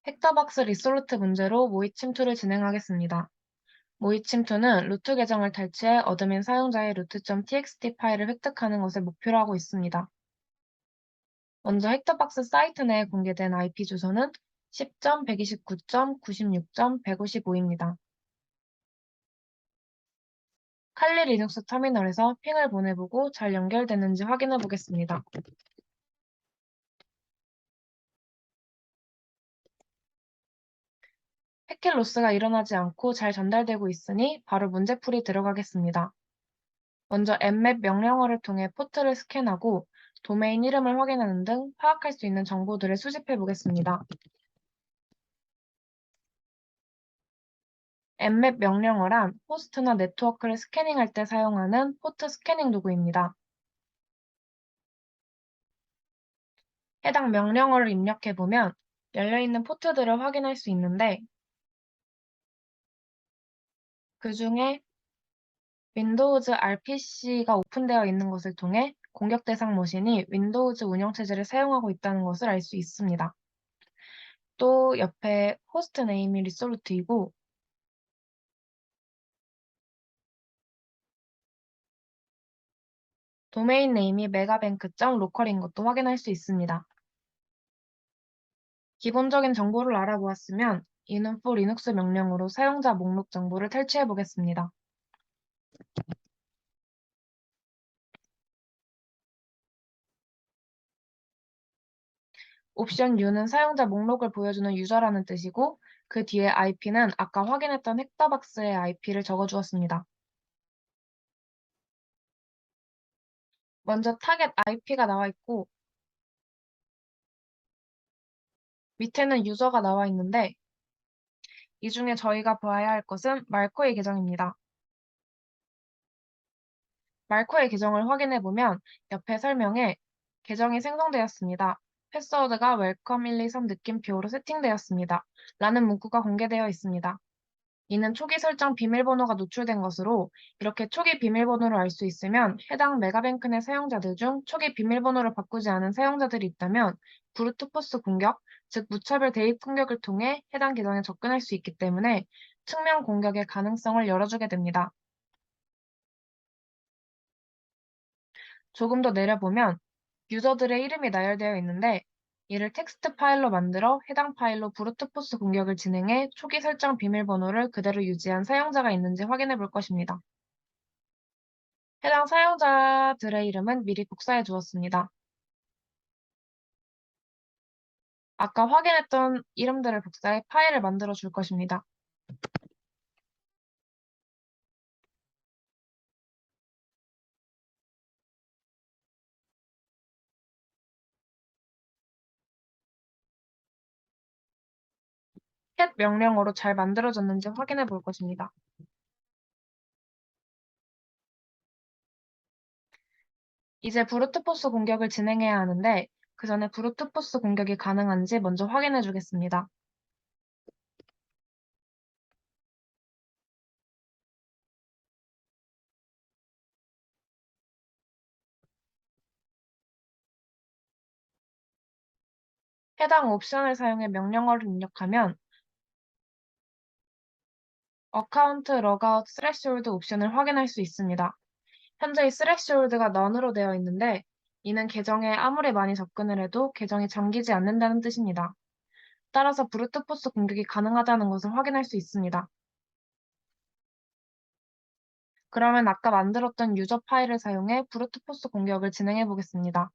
헥터박스 리솔루트 문제로 모의 침투를 진행하겠습니다. 모의 침투는 루트 계정을 탈취해 어드민 사용자의 root.txt 파일을 획득하는 것을 목표로 하고 있습니다. 먼저 헥터박스 사이트 내에 공개된 IP 주소는 10.129.96.155입니다. 칼리 리눅스 터미널에서 핑을 보내보고 잘 연결되는지 확인해 보겠습니다. 패킷 로스가 일어나지 않고 잘 전달되고 있으니 바로 문제풀이 들어가겠습니다. 먼저 nmap 명령어를 통해 포트를 스캔하고 도메인 이름을 확인하는 등 파악할 수 있는 정보들을 수집해 보겠습니다. nmap 명령어란 호스트나 네트워크를 스캐닝할 때 사용하는 포트 스캐닝 도구입니다. 해당 명령어를 입력해 보면 열려있는 포트들을 확인할 수 있는데 그 중에 윈도우즈 RPC가 오픈되어 있는 것을 통해 공격 대상 머신이 윈도우즈 운영체제를 사용하고 있다는 것을 알 수 있습니다. 또 옆에 호스트 네임이 리솔루트이고 도메인 네임이 megabank.local인 것도 확인할 수 있습니다. 기본적인 정보를 알아보았으면 이는 for 리눅스 명령으로 사용자 목록 정보를 탈취해 보겠습니다. 옵션 U는 사용자 목록을 보여주는 유저라는 뜻이고 그 뒤에 IP는 아까 확인했던 헥터박스의 IP를 적어주었습니다. 먼저 타겟 IP가 나와 있고 밑에는 유저가 나와 있는데 이 중에 저희가 봐야 할 것은 말코의 계정입니다. 말코의 계정을 확인해 보면 옆에 설명에 계정이 생성되었습니다. 패스워드가 웰컴 123 느낌표로 세팅되었습니다. 라는 문구가 공개되어 있습니다. 이는 초기 설정 비밀번호가 노출된 것으로 이렇게 초기 비밀번호를 알 수 있으면 해당 메가뱅크 내 사용자들 중 초기 비밀번호를 바꾸지 않은 사용자들이 있다면 브루트포스 공격, 즉 무차별 대입 공격을 통해 해당 계정에 접근할 수 있기 때문에 측면 공격의 가능성을 열어주게 됩니다. 조금 더 내려보면 유저들의 이름이 나열되어 있는데 이를 텍스트 파일로 만들어 해당 파일로 브루트포스 공격을 진행해 초기 설정 비밀번호를 그대로 유지한 사용자가 있는지 확인해 볼 것입니다. 해당 사용자들의 이름은 미리 복사해 두었습니다. 아까 확인했던 이름들을 복사해 파일을 만들어 줄 것입니다. cat 명령어로 잘 만들어졌는지 확인해 볼 것입니다. 이제 브루트포스 공격을 진행해야 하는데 그 전에 브루트포스 공격이 가능한지 먼저 확인해 주겠습니다. 해당 옵션을 사용해 명령어를 입력하면 어카운트 러그아웃 스레시홀드 옵션을 확인할 수 있습니다. 현재 이 스레시홀드가 none으로 되어 있는데 이는 계정에 아무리 많이 접근을 해도 계정이 잠기지 않는다는 뜻입니다. 따라서 브루트포스 공격이 가능하다는 것을 확인할 수 있습니다. 그러면 아까 만들었던 유저 파일을 사용해 브루트포스 공격을 진행해 보겠습니다.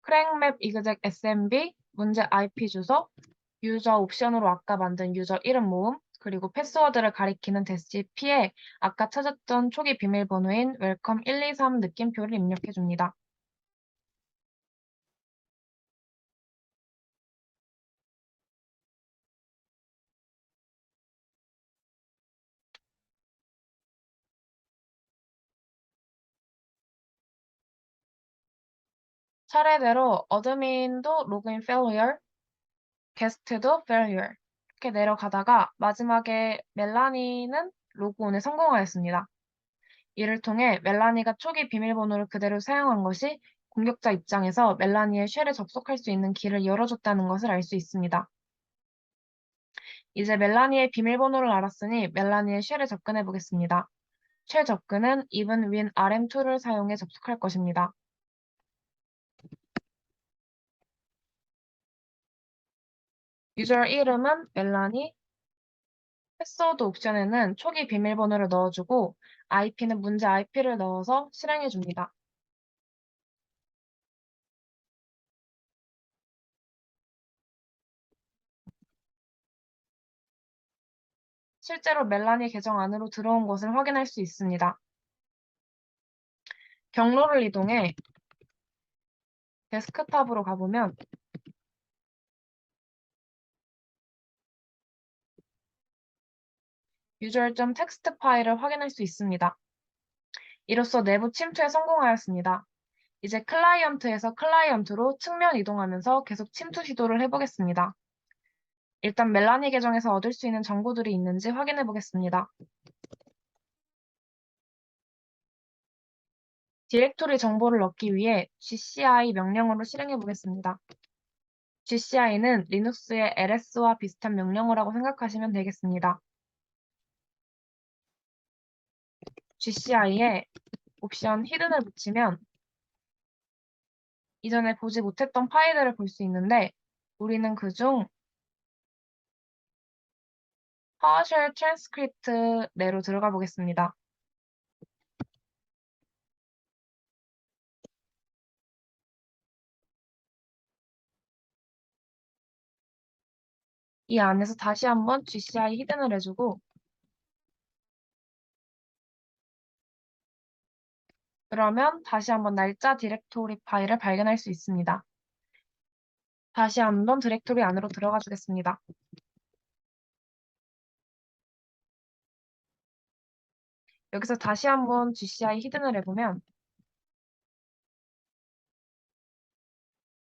크랭맵 exec smb 문제 IP 주소 유저 옵션으로 아까 만든 유저 이름 모음 그리고 패스워드를 가리키는 대시피에 아까 찾았던 초기 비밀번호인 웰컴 123 느낌표를 입력해 줍니다. 차례대로 어드민도 로그인 failure, 게스트도 failure 이렇게 내려가다가 마지막에 멜라니는 로그온에 성공하였습니다. 이를 통해 멜라니가 초기 비밀번호를 그대로 사용한 것이 공격자 입장에서 멜라니의 쉘에 접속할 수 있는 길을 열어줬다는 것을 알 수 있습니다. 이제 멜라니의 비밀번호를 알았으니 멜라니의 쉘에 접근해 보겠습니다. 쉘 접근은 even win rm2를 사용해 접속할 것입니다. 유저 이름은 멜라니, 패스워드 옵션에는 초기 비밀번호를 넣어주고 IP는 문제 IP를 넣어서 실행해 줍니다. 실제로 멜라니 계정 안으로 들어온 것을 확인할 수 있습니다. 경로를 이동해 데스크탑으로 가보면 user.txt 파일을 확인할 수 있습니다. 이로써 내부 침투에 성공하였습니다. 이제 클라이언트에서 클라이언트로 측면 이동하면서 계속 침투 시도를 해보겠습니다. 일단 멜라니 계정에서 얻을 수 있는 정보들이 있는지 확인해 보겠습니다. 디렉토리 정보를 얻기 위해 gci 명령어로 실행해 보겠습니다. gci는 리눅스의 ls와 비슷한 명령어라고 생각하시면 되겠습니다. gci에 옵션 히든을 붙이면 이전에 보지 못했던 파일들을 볼 수 있는데 우리는 그중 PowerShell 트랜스크립트 내로 들어가 보겠습니다. 이 안에서 다시 한번 gci 히든을 해주고 그러면 다시 한번 날짜 디렉토리 파일을 발견할 수 있습니다. 다시 한번 디렉토리 안으로 들어가 주겠습니다. 여기서 다시 한번 gci 히든을 해보면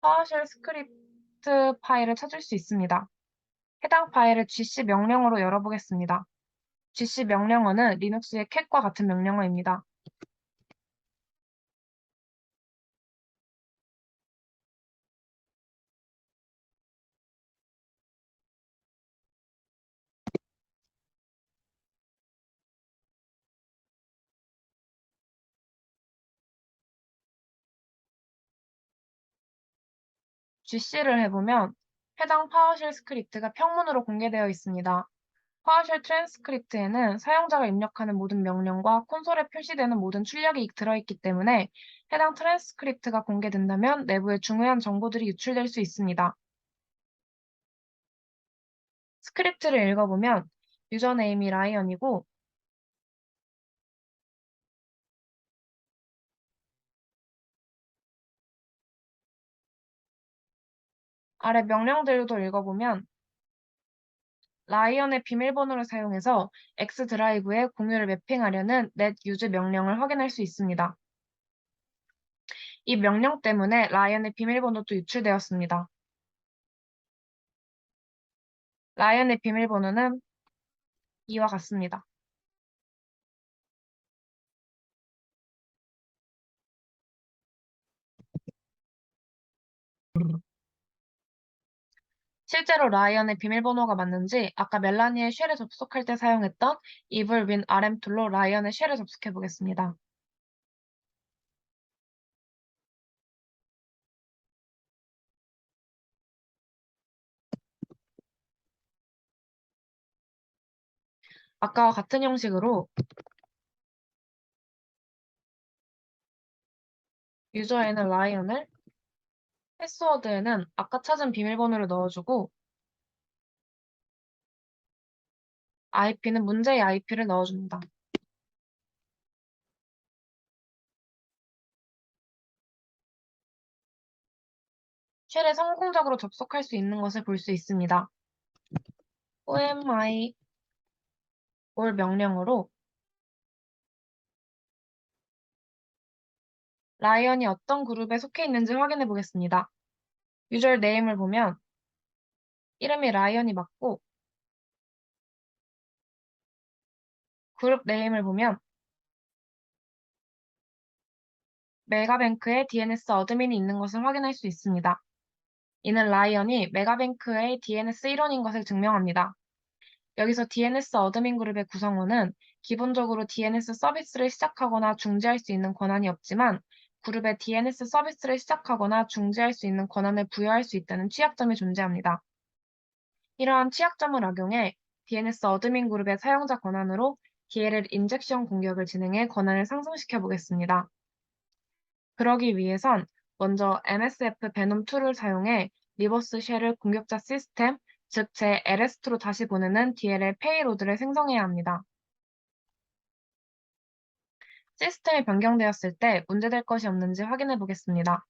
PowerShell 스크립트 파일을 찾을 수 있습니다. 해당 파일을 gc 명령어로 열어보겠습니다. gc 명령어는 리눅스의 cat과 같은 명령어입니다. gc를 해보면 해당 파워쉘 스크립트가 평문으로 공개되어 있습니다. 파워쉘 트랜스크립트에는 사용자가 입력하는 모든 명령과 콘솔에 표시되는 모든 출력이 들어있기 때문에 해당 트랜스크립트가 공개된다면 내부에 중요한 정보들이 유출될 수 있습니다. 스크립트를 읽어보면 유저네임이 라이언이고 아래 명령들도 읽어보면 라이언의 비밀번호를 사용해서 X 드라이브에 공유를 매핑하려는 netUse 명령을 확인할 수 있습니다. 이 명령 때문에 라이언의 비밀번호도 유출되었습니다. 라이언의 비밀번호는 이와 같습니다. 실제로 라이언의 비밀번호가 맞는지 아까 멜라니의 쉘에 접속할 때 사용했던 evilwin rm 툴로 라이언의 쉘에 접속해 보겠습니다. 아까와 같은 형식으로 유저에는 라이언을, 패스워드에는 아까 찾은 비밀번호를 넣어주고 IP는 문제의 IP를 넣어줍니다. 쉘에 성공적으로 접속할 수 있는 것을 볼 수 있습니다. OMI 올 명령어로 라이언이 어떤 그룹에 속해 있는지 확인해 보겠습니다. 유저 네임을 보면 이름이 라이언이 맞고 그룹 네임을 보면 메가뱅크에 DNS 어드민이 있는 것을 확인할 수 있습니다. 이는 라이언이 메가뱅크의 DNS 일원인 것을 증명합니다. 여기서 DNS 어드민 그룹의 구성원은 기본적으로 DNS 서비스를 시작하거나 중지할 수 있는 권한이 없지만 그룹에 DNS 서비스를 시작하거나 중지할 수 있는 권한을 부여할 수 있다는 취약점이 존재합니다. 이러한 취약점을 악용해 DNS 어드민 그룹의 사용자 권한으로 DLL 인젝션 공격을 진행해 권한을 상승시켜 보겠습니다. 그러기 위해선 먼저 MSF 베놈2를 사용해 리버스 쉘을 공격자 시스템, 즉 제 LS2로 다시 보내는 DLL 페이로드를 생성해야 합니다. 시스템이 변경되었을 때 문제될 것이 없는지 확인해 보겠습니다.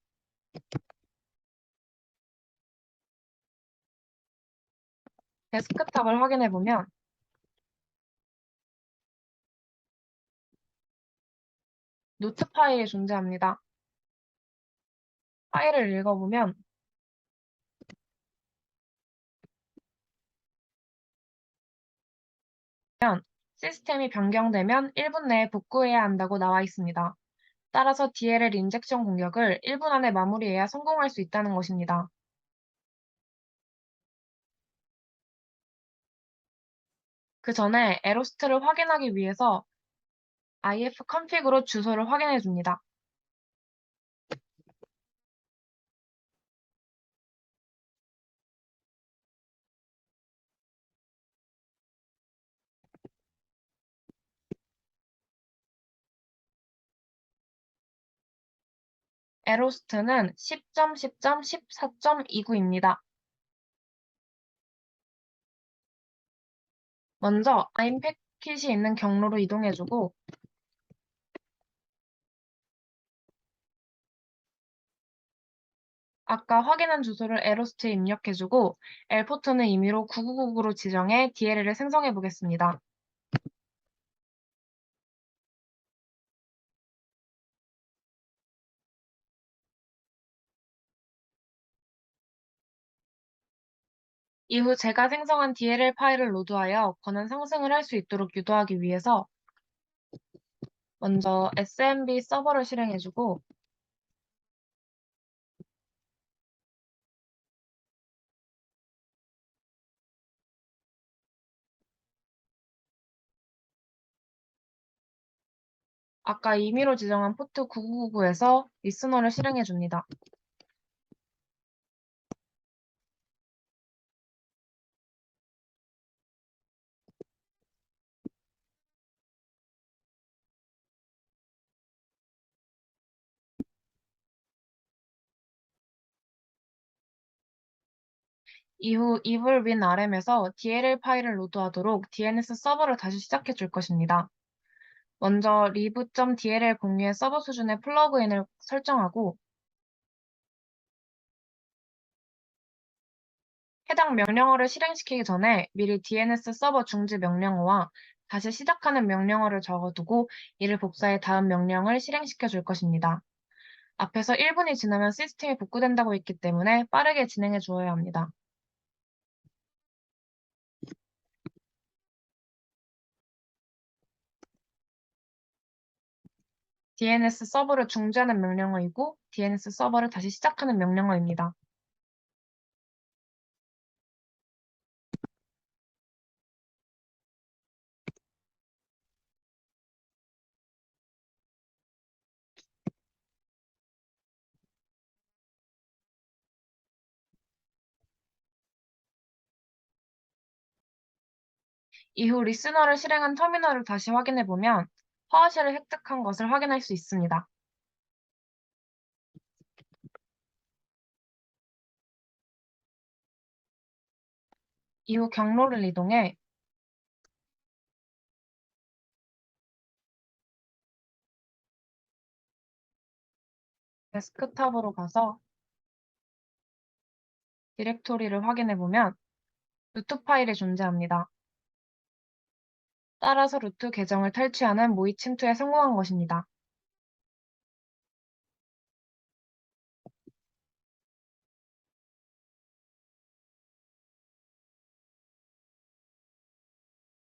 데스크탑을 확인해 보면 노트 파일이 존재합니다. 파일을 읽어보면 시스템이 변경되면 1분 내에 복구해야 한다고 나와 있습니다. 따라서 DLL 인젝션 공격을 1분 안에 마무리해야 성공할 수 있다는 것입니다. 그 전에 에로스트를 확인하기 위해서 ifconfig으로 주소를 확인해 줍니다. 에로스트는 10.10.14.29입니다. 먼저 im 패킷이 있는 경로로 이동해주고 아까 확인한 주소를 에로스트에 입력해주고 엘포트는 임의로 9999로 지정해 DLL을 생성해 보겠습니다. 이후 제가 생성한 DLL 파일을 로드하여 권한 상승을 할 수 있도록 유도하기 위해서 먼저 SMB 서버를 실행해주고 아까 임의로 지정한 포트 9999에서 리스너를 실행해줍니다. 이후 evil win rm에서 DLL 파일을 로드하도록 DNS 서버를 다시 시작해 줄 것입니다. 먼저 live.dll 공유의 서버 수준의 플러그인을 설정하고 해당 명령어를 실행시키기 전에 미리 DNS 서버 중지 명령어와 다시 시작하는 명령어를 적어두고 이를 복사해 다음 명령을 실행시켜 줄 것입니다. 앞에서 1분이 지나면 시스템이 복구된다고 했기 때문에 빠르게 진행해 주어야 합니다. DNS 서버를 중지하는 명령어이고 DNS 서버를 다시 시작하는 명령어입니다. 이후 리스너를 실행한 터미널을 다시 확인해 보면 파워쉘을 획득한 것을 확인할 수 있습니다. 이후 경로를 이동해 데스크탑으로 가서 디렉토리를 확인해 보면 루트 파일이 존재합니다. 따라서 루트 계정을 탈취하는 모의 침투에 성공한 것입니다.